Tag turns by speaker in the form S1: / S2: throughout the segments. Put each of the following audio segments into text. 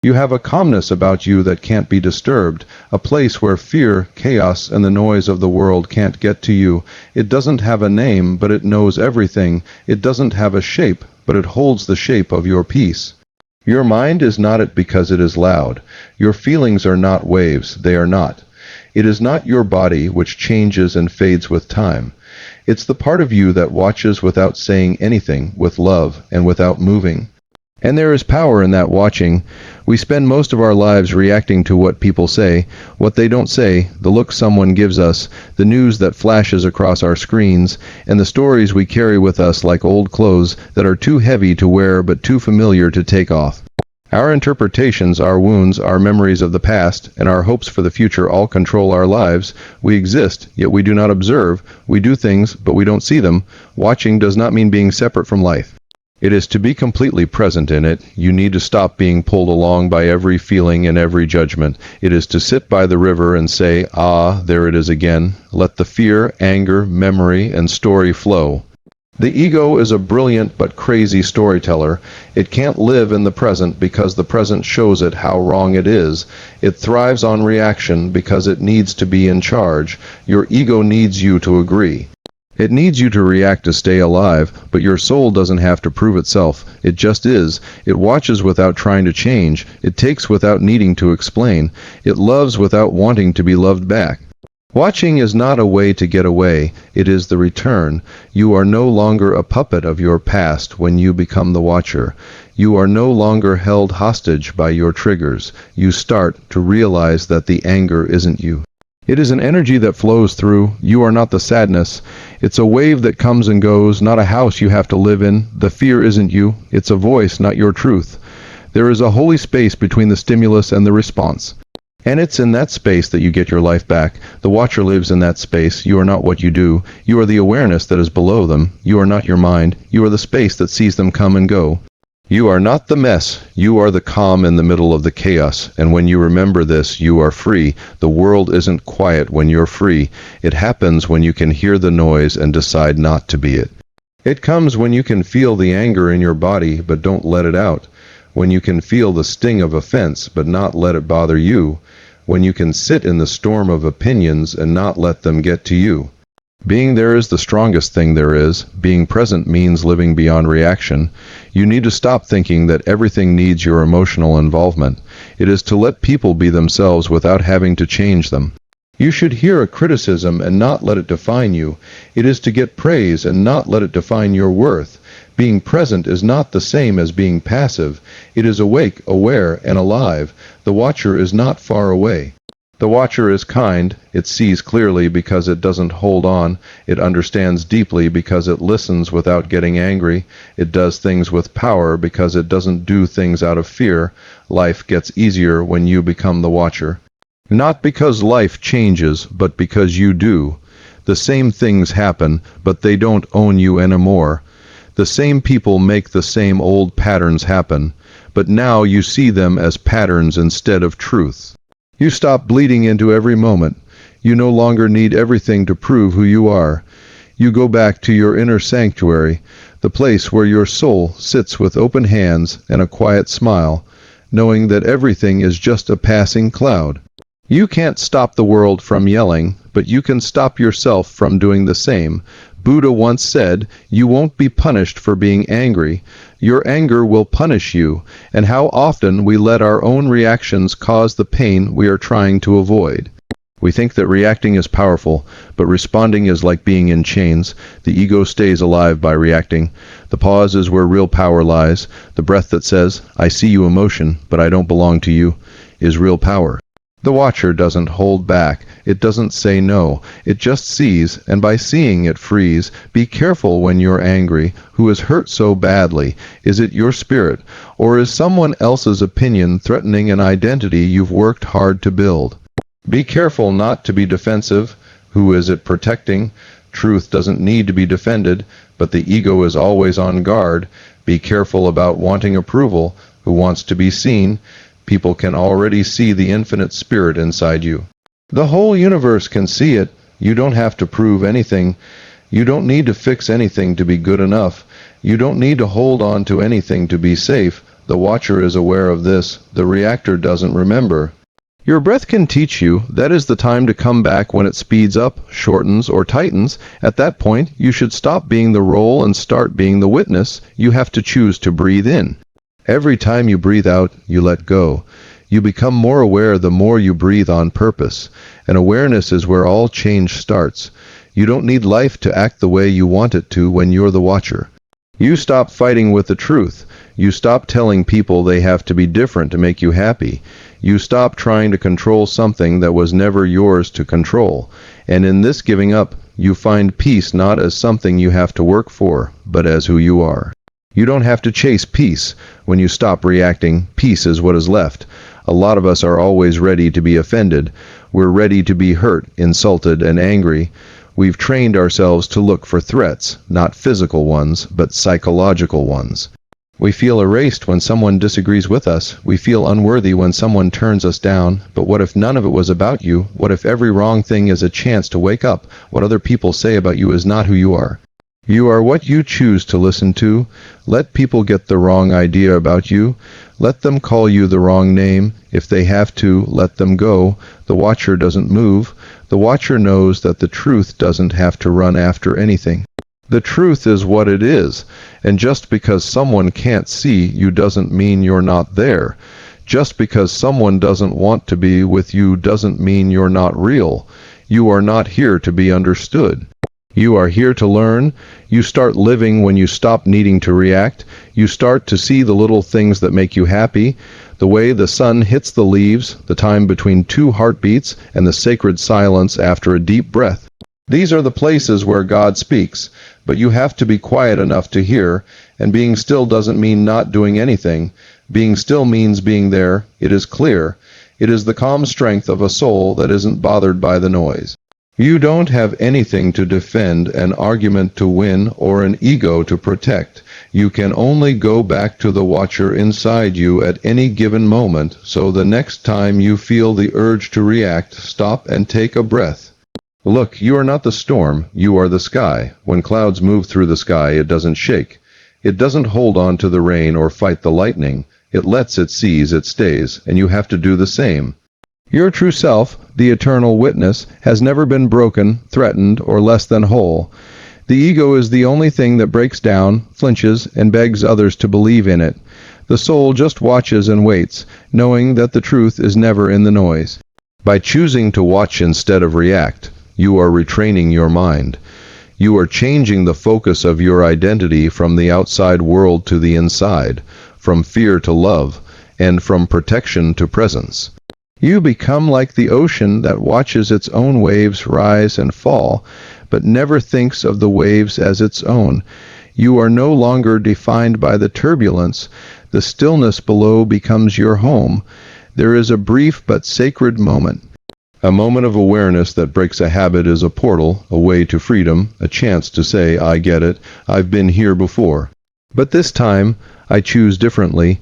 S1: You have a calmness about you that can't be disturbed, a place where fear, chaos, and the noise of the world can't get to you. It doesn't have a name, but it knows everything. It doesn't have a shape, but it holds the shape of your peace. Your mind is not it because it is loud. Your feelings are not waves, they are not. It is not your body which changes and fades with time. It's the part of you that watches without saying anything, with love, and without moving. And there is power in that watching. We spend most of our lives reacting to what people say, what they don't say, the look someone gives us, the news that flashes across our screens, and the stories we carry with us like old clothes that are too heavy to wear but too familiar to take off. Our interpretations, our wounds, our memories of the past, and our hopes for the future all control our lives. We exist, yet we do not observe. We do things, but we don't see them. Watching does not mean being separate from life. It is to be completely present in it. You need to stop being pulled along by every feeling and every judgment. It is to sit by the river and say, "Ah, there it is again." Let the fear, anger, memory, and story flow. The ego is a brilliant but crazy storyteller. It can't live in the present because the present shows it how wrong it is. It thrives on reaction because it needs to be in charge. Your ego needs you to agree. It needs you to react to stay alive, but your soul doesn't have to prove itself. It just is. It watches without trying to change. It takes without needing to explain. It loves without wanting to be loved back. Watching is not a way to get away. It is the return. You are no longer a puppet of your past when you become the watcher. You are no longer held hostage by your triggers. You start to realize that the anger isn't you. It is an energy that flows through. You are not the sadness. It's a wave that comes and goes, not a house you have to live in. The fear isn't you. It's a voice, not your truth. There is a holy space between the stimulus and the response. And it's in that space that you get your life back. The watcher lives in that space. You are not what you do. You are the awareness that is below them. You are not your mind. You are the space that sees them come and go. You are not the mess. You are the calm in the middle of the chaos. And when you remember this, you are free. The world isn't quiet when you're free. It happens when you can hear the noise and decide not to be it. It comes when you can feel the anger in your body, but don't let it out. When you can feel the sting of offense, but not let it bother you. When you can sit in the storm of opinions and not let them get to you. Being there is the strongest thing there is. Being present means living beyond reaction. You need to stop thinking that everything needs your emotional involvement. It is to let people be themselves without having to change them. You should hear a criticism and not let it define you. It is to get praise and not let it define your worth. Being present is not the same as being passive. It is awake, aware, and alive. The watcher is not far away. The watcher is kind. It sees clearly because it doesn't hold on. It understands deeply because it listens without getting angry. It does things with power because it doesn't do things out of fear. Life gets easier when you become the watcher. Not because life changes, but because you do. The same things happen, but they don't own you anymore. The same people make the same old patterns happen, but now you see them as patterns instead of truths. You stop bleeding into every moment. You no longer need everything to prove who you are. You go back to your inner sanctuary, the place where your soul sits with open hands and a quiet smile, knowing that everything is just a passing cloud. You can't stop the world from yelling, but you can stop yourself from doing the same. Buddha once said, "You won't be punished for being angry. Your anger will punish you," and how often we let our own reactions cause the pain we are trying to avoid. We think that reacting is powerful, but responding is like being in chains. The ego stays alive by reacting. The pause is where real power lies. The breath that says, "I see you emotion, but I don't belong to you," is real power. The watcher doesn't hold back. It doesn't say no. It just sees, and by seeing it frees. Be careful when you're angry. Who is hurt so badly? Is it your spirit? Or is someone else's opinion threatening an identity you've worked hard to build? Be careful not to be defensive. Who is it protecting? Truth doesn't need to be defended, but the ego is always on guard. Be careful about wanting approval. Who wants to be seen? People can already see the infinite spirit inside you. The whole universe can see it. You don't have to prove anything. You don't need to fix anything to be good enough. You don't need to hold on to anything to be safe. The watcher is aware of this. The reactor doesn't remember. Your breath can teach you that is the time to come back when it speeds up, shortens, or tightens. At that point, you should stop being the role and start being the witness. You have to choose to breathe in. Every time you breathe out, you let go. You become more aware the more you breathe on purpose. And awareness is where all change starts. You don't need life to act the way you want it to when you're the watcher. You stop fighting with the truth. You stop telling people they have to be different to make you happy. You stop trying to control something that was never yours to control. And in this giving up, you find peace not as something you have to work for, but as who you are. You don't have to chase peace. When you stop reacting, peace is what is left. A lot of us are always ready to be offended. We're ready to be hurt, insulted, and angry. We've trained ourselves to look for threats, not physical ones, but psychological ones. We feel erased when someone disagrees with us. We feel unworthy when someone turns us down. But what if none of it was about you? What if every wrong thing is a chance to wake up? What other people say about you is not who you are. You are what you choose to listen to. Let people get the wrong idea about you. Let them call you the wrong name. If they have to, let them go. The watcher doesn't move. The watcher knows that the truth doesn't have to run after anything. The truth is what it is, and just because someone can't see you doesn't mean you're not there. Just because someone doesn't want to be with you doesn't mean you're not real. You are not here to be understood. You are here to learn. You start living when you stop needing to react. You start to see the little things that make you happy, the way the sun hits the leaves, the time between two heartbeats, and the sacred silence after a deep breath. These are the places where God speaks, but you have to be quiet enough to hear, and being still doesn't mean not doing anything. Being still means being there. It is clear. It is the calm strength of a soul that isn't bothered by the noise. You don't have anything to defend, an argument to win, or an ego to protect. You can only go back to the watcher inside you at any given moment, so the next time you feel the urge to react, stop and take a breath. Look, you are not the storm, you are the sky. When clouds move through the sky, it doesn't shake. It doesn't hold on to the rain or fight the lightning. It lets, it sees, it stays, and you have to do the same. Your true self, the eternal witness, has never been broken, threatened, or less than whole. The ego is the only thing that breaks down, flinches, and begs others to believe in it. The soul just watches and waits, knowing that the truth is never in the noise. By choosing to watch instead of react, you are retraining your mind. You are changing the focus of your identity from the outside world to the inside, from fear to love, and from protection to presence. You become like the ocean that watches its own waves rise and fall, but never thinks of the waves as its own. You are no longer defined by the turbulence. The stillness below becomes your home. There is a brief but sacred moment. A moment of awareness that breaks a habit is a portal, a way to freedom, a chance to say, I get it, I've been here before. But this time, I choose differently.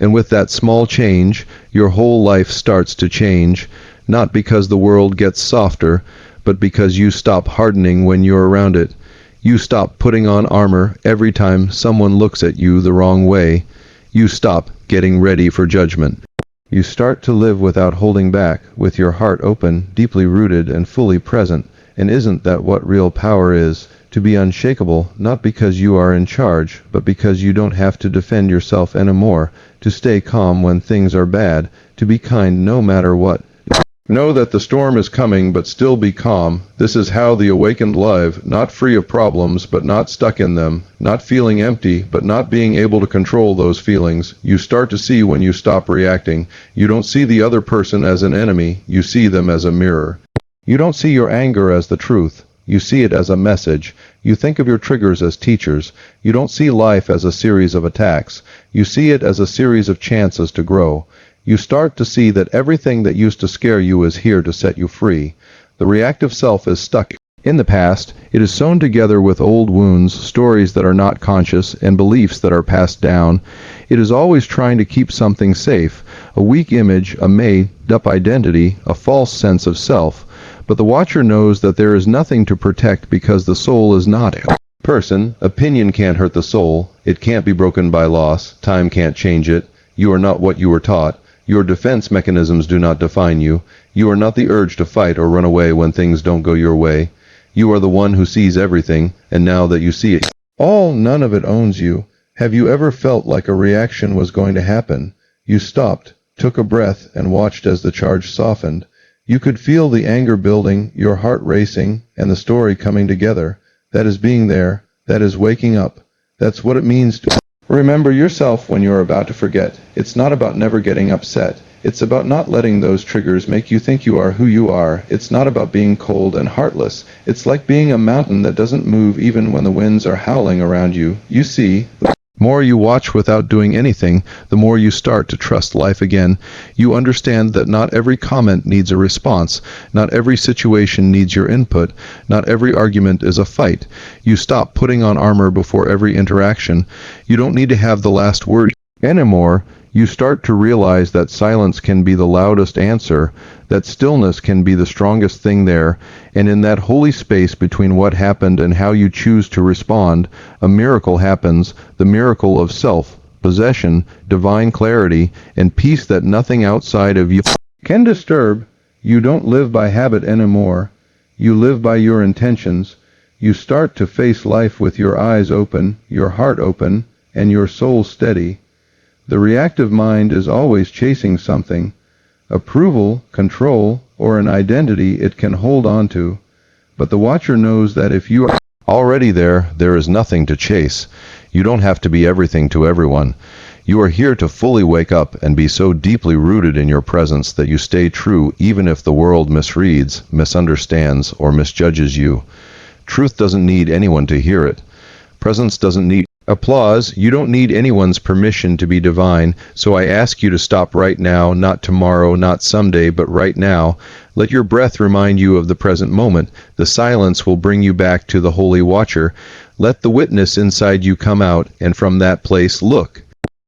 S1: And with that small change, your whole life starts to change, not because the world gets softer, but because you stop hardening when you're around it. You stop putting on armor every time someone looks at you the wrong way. You stop getting ready for judgment. You start to live without holding back, with your heart open, deeply rooted, and fully present. And isn't that what real power is? To be unshakable, not because you are in charge, but because you don't have to defend yourself anymore, to stay calm when things are bad, to be kind no matter what. Know that the storm is coming, but still be calm. This is how the awakened live, not free of problems, but not stuck in them, not feeling empty, but not being able to control those feelings. You start to see when you stop reacting. You don't see the other person as an enemy, you see them as a mirror. You don't see your anger as the truth. You see it as a message. You think of your triggers as teachers. You don't see life as a series of attacks. You see it as a series of chances to grow. You start to see that everything that used to scare you is here to set you free. The reactive self is stuck in the past. It is sewn together with old wounds, stories that are not conscious, and beliefs that are passed down. It is always trying to keep something safe, a weak image, a made-up identity, a false sense of self. But the watcher knows that there is nothing to protect because the soul is not Person, opinion can't hurt the soul. It can't be broken by loss. Time can't change it. You are not what you were taught. Your defense mechanisms do not define you. You are not the urge to fight or run away when things don't go your way. You are the one who sees everything, and now that you see it all, none of it owns you. Have you ever felt like a reaction was going to happen? You stopped, took a breath, and watched as the charge softened. You could feel the anger building, your heart racing, and the story coming together. That is being there. That is waking up. That's what it means to remember yourself when you're about to forget. It's not about never getting upset. It's about not letting those triggers make you think you are who you are. It's not about being cold and heartless. It's like being a mountain that doesn't move even when the winds are howling around you. You see, the more you watch without doing anything, the more you start to trust life again. You understand that not every comment needs a response. Not every situation needs your input. Not every argument is a fight. You stop putting on armor before every interaction. You don't need to have the last word anymore. You start to realize that silence can be the loudest answer, that stillness can be the strongest thing there, and in that holy space between what happened and how you choose to respond, a miracle happens, the miracle of self, possession, divine clarity, and peace that nothing outside of you can disturb. You don't live by habit anymore. You live by your intentions. You start to face life with your eyes open, your heart open, and your soul steady. The reactive mind is always chasing something, approval, control, or an identity it can hold on to. But the watcher knows that if you are already there, there is nothing to chase. You don't have to be everything to everyone. You are here to fully wake up and be so deeply rooted in your presence that you stay true even if the world misreads, misunderstands, or misjudges you. Truth doesn't need anyone to hear it. Presence doesn't need applause. You don't need anyone's permission to be divine, so I ask you to stop right now, not tomorrow, not someday, but right now. Let your breath remind you of the present moment. The silence will bring you back to the Holy Watcher. Let the witness inside you come out, and from that place look.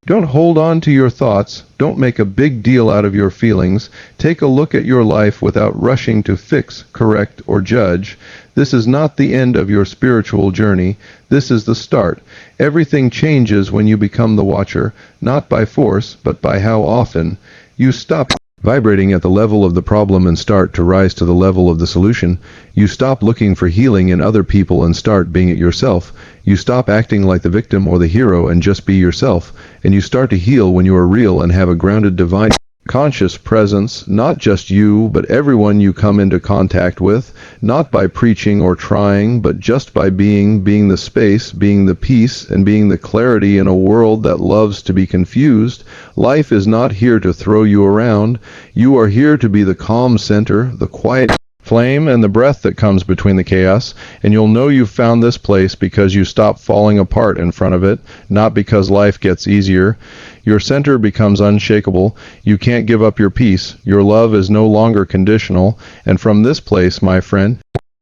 S1: Don't hold on to your thoughts. Don't make a big deal out of your feelings. Take a look at your life without rushing to fix, correct, or judge. This is not the end of your spiritual journey. This is the start. Everything changes when you become the watcher, not by force, but by how often. You stop vibrating at the level of the problem and start to rise to the level of the solution. You stop looking for healing in other people and start being it yourself. You stop acting like the victim or the hero and just be yourself. And you start to heal when you are real and have a grounded divine conscious presence, not just you, but everyone you come into contact with, not by preaching or trying, but just by being the space, being the peace, and being the clarity in a world that loves to be confused. Life is not here to throw you around. You are here to be the calm center, the quiet flame, and the breath that comes between the chaos, and you'll know you've found this place because you stop falling apart in front of it, not because life gets easier. Your center becomes unshakable. You can't give up your peace. Your love is no longer conditional, and from this place, my friend,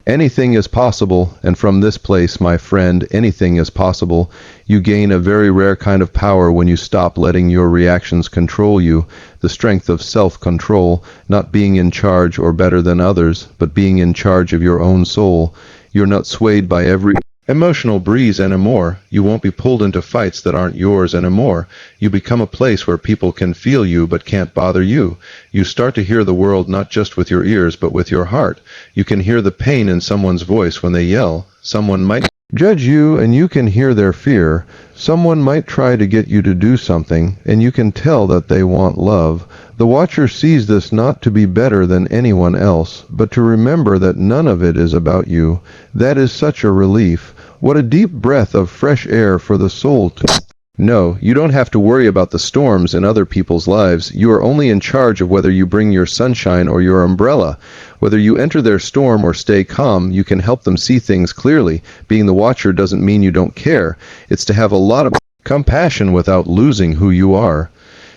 S1: anything is possible, and from this place, my friend, anything is possible. You gain a very rare kind of power when you stop letting your reactions control you, the strength of self-control, not being in charge or better than others, but being in charge of your own soul. You're not swayed by every emotional breeze anymore. You won't be pulled into fights that aren't yours anymore. You become a place where people can feel you but can't bother you. You start to hear the world not just with your ears but with your heart. You can hear the pain in someone's voice when they yell. Someone might judge you and you can hear their fear. Someone might try to get you to do something and you can tell that they want love. The watcher sees this not to be better than anyone else, but to remember that none of it is about you. That is such a relief. What a deep breath of fresh air for the soul to no, you don't have to worry about the storms in other people's lives. You are only in charge of whether you bring your sunshine or your umbrella. Whether you enter their storm or stay calm, you can help them see things clearly. Being the watcher doesn't mean you don't care. It's to have a lot of compassion without losing who you are.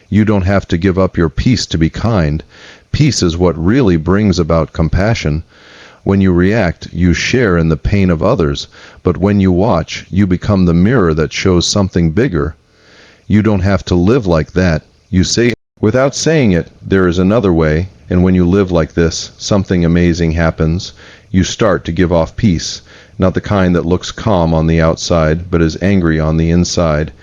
S1: You don't have to give up your peace to be kind. Peace is what really brings about compassion. When you react, you share in the pain of others, but when you watch, you become the mirror that shows something bigger. You don't have to live like that. You say without saying it, there is another way, and when you live like this, something amazing happens. You start to give off peace. not the kind that looks calm on the outside but is angry on the inside,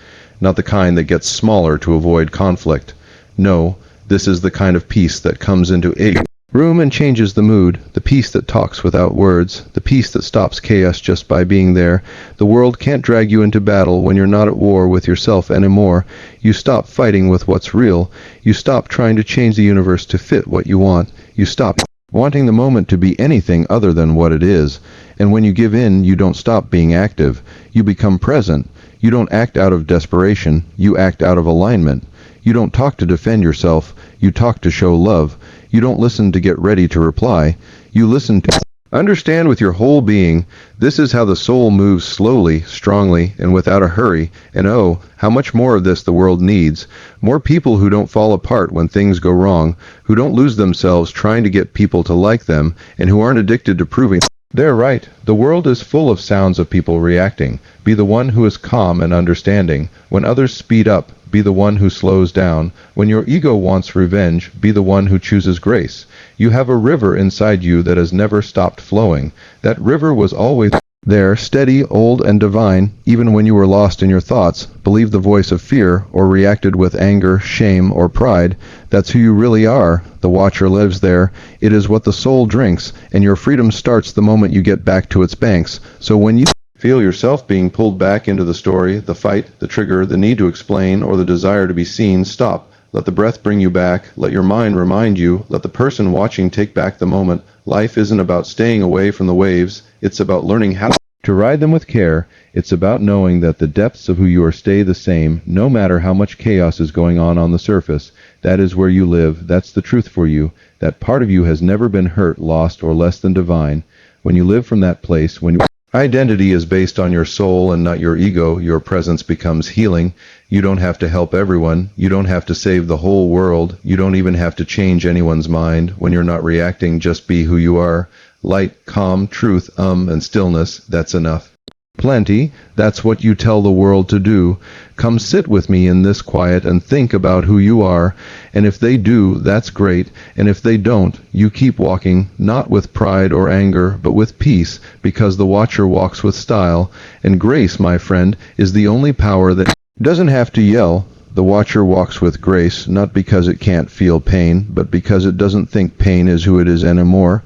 S1: not the kind that gets smaller to avoid conflict. No, this is the kind of peace that comes into a room and changes the mood, the peace that talks without words, the peace that stops chaos just by being there. The world can't drag you into battle when you're not at war with yourself anymore. You stop fighting with what's real. You stop trying to change the universe to fit what you want. You stop wanting the moment to be anything other than what it is. And when you give in, you don't stop being active. You become present. You don't act out of desperation. You act out of alignment. You don't talk to defend yourself. You talk to show love. You don't listen to get ready to reply. You listen to understand with your whole being. This is how the soul moves slowly, strongly, and without a hurry. And oh, how much more of this the world needs. More people who don't fall apart when things go wrong, who don't lose themselves trying to get people to like them, and who aren't addicted to proving they're right. The world is full of sounds of people reacting. Be the one who is calm and understanding. When others speed up, be the one who slows down. When your ego wants revenge, be the one who chooses grace. You have a river inside you that has never stopped flowing. That river was always there, steady, old, and divine, even when you were lost in your thoughts, believed the voice of fear, or reacted with anger, shame, or pride. That's who you really are. The watcher lives there. It is what the soul drinks, and your freedom starts the moment you get back to its banks. So when you feel yourself being pulled back into the story, the fight, the trigger, the need to explain, or the desire to be seen, stop. Let the breath bring you back. Let your mind remind you. Let the person watching take back the moment. Life isn't about staying away from the waves. It's about learning how to ride them with care. It's about knowing that the depths of who you are stay the same, no matter how much chaos is going on the surface. That is where you live. That's the truth for you. That part of you has never been hurt, lost, or less than divine. When you live from that place, when identity is based on your soul and not your ego, your presence becomes healing. You don't have to help everyone. You don't have to save the whole world. You don't even have to change anyone's mind. When you're not reacting, just be who you are. Light, calm, truth, and stillness, that's enough. Plenty, that's what you tell the world to do. Come sit with me in this quiet and think about who you are. And if they do, that's great. And if they don't, you keep walking, not with pride or anger, but with peace, because the watcher walks with style. And grace, my friend, is the only power that doesn't have to yell. The watcher walks with grace, not because it can't feel pain, but because it doesn't think pain is who it is anymore.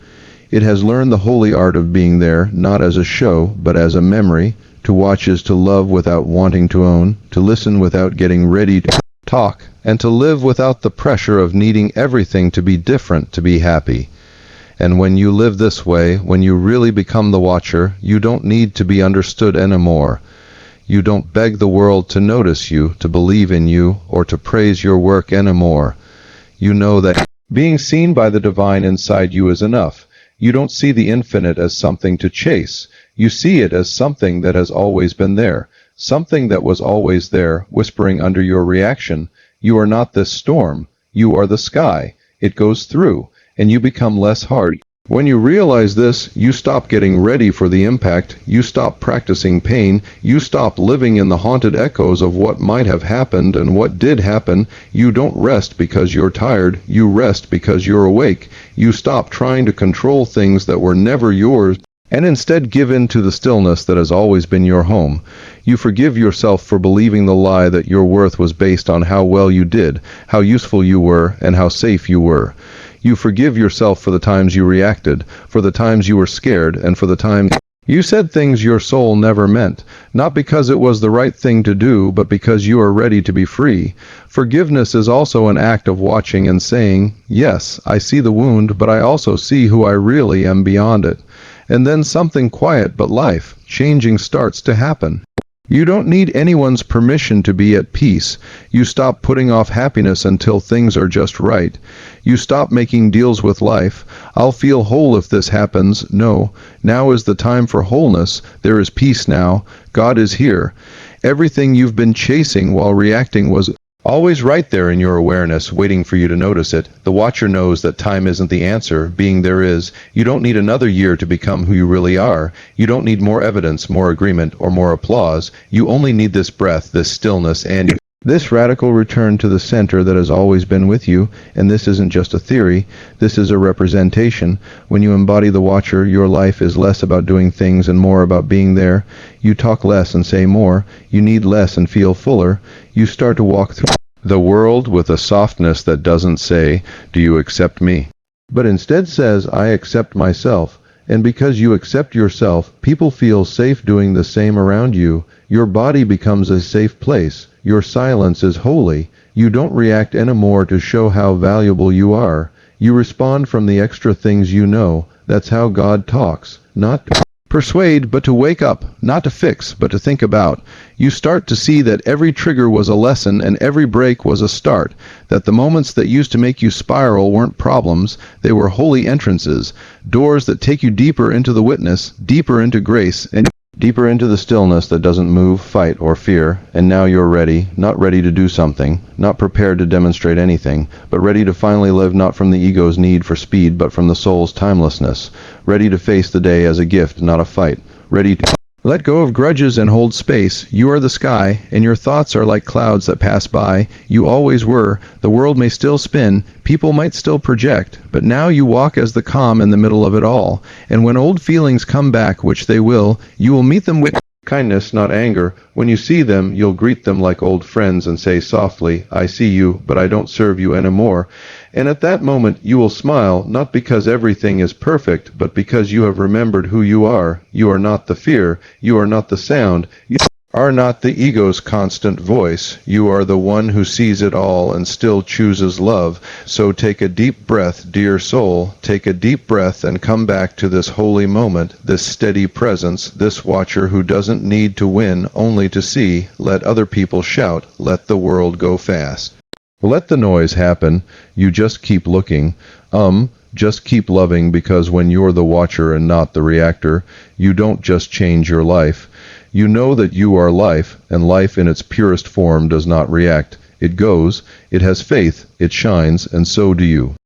S1: It has learned the holy art of being there, not as a show, but as a memory. To watch is to love without wanting to own, to listen without getting ready to talk, and to live without the pressure of needing everything to be different to be happy. And when you live this way, when you really become the watcher, you don't need to be understood anymore. You don't beg the world to notice you, to believe in you, or to praise your work anymore. You know that being seen by the divine inside you is enough. You don't see the infinite as something to chase. You see it as something that has always been there, something that was always there, whispering under your reaction. You are not this storm. You are the sky. It goes through, and you become less hard. When you realize this, you stop getting ready for the impact. You stop practicing pain. You stop living in the haunted echoes of what might have happened and what did happen. You don't rest because you're tired. You rest because you're awake. You stop trying to control things that were never yours, and instead give in to the stillness that has always been your home. You forgive yourself for believing the lie that your worth was based on how well you did, how useful you were, and how safe you were. You forgive yourself for the times you reacted, for the times you were scared, and for the times you said things your soul never meant, not because it was the right thing to do, but because you are ready to be free. Forgiveness is also an act of watching and saying, yes, I see the wound, but I also see who I really am beyond it. And then something quiet but life-changing starts to happen. You don't need anyone's permission to be at peace. You stop putting off happiness until things are just right. You stop making deals with life. I'll feel whole if this happens. No, now is the time for wholeness. There is peace now. God is here. Everything you've been chasing while reacting was always right there in your awareness, waiting for you to notice it. The watcher knows that time isn't the answer, being there is. You don't need another year to become who you really are. You don't need more evidence, more agreement, or more applause. You only need this breath, this stillness, and This radical return to the center that has always been with you, and this isn't just a theory, this is a representation. When you embody the Watcher, your life is less about doing things and more about being there. You talk less and say more. You need less and feel fuller. You start to walk through the world with a softness that doesn't say, "Do you accept me?" but instead says, "I accept myself." And because you accept yourself, people feel safe doing the same around you. Your body becomes a safe place. Your silence is holy. You don't react anymore to show how valuable you are. You respond from the extra things you know. That's how God talks. Not to persuade, but to wake up. Not to fix, but to think about. You start to see that every trigger was a lesson and every break was a start. That the moments that used to make you spiral weren't problems. They were holy entrances. Doors that take you deeper into the witness, deeper into grace, and deeper into the stillness that doesn't move, fight, or fear. And now you're ready, not ready to do something, not prepared to demonstrate anything, but ready to finally live not from the ego's need for speed, but from the soul's timelessness. Ready to face the day as a gift, not a fight. Ready to let go of grudges and hold space. You are the sky, and your thoughts are like clouds that pass by. You always were. The world may still spin, people might still project, but now you walk as the calm in the middle of it all. And when old feelings come back, which they will, you will meet them with kindness, not anger. When you see them, you'll greet them like old friends and say softly, "I see you, but I don't serve you anymore." And at that moment you will smile, not because everything is perfect, but because you have remembered who you are. You are not the fear. You are not the sound. You are not the ego's constant voice. You are the one who sees it all and still chooses love. So take a deep breath, dear soul. Take a deep breath and come back to this holy moment, this steady presence, this Watcher who doesn't need to win, only to see. Let other people shout. Let the world go fast. Let the noise happen. You just keep looking. Just keep loving, because when you're the Watcher and not the reactor, you don't just change your life. You know that you are life, and life in its purest form does not react. It goes, it has faith, it shines, and so do you.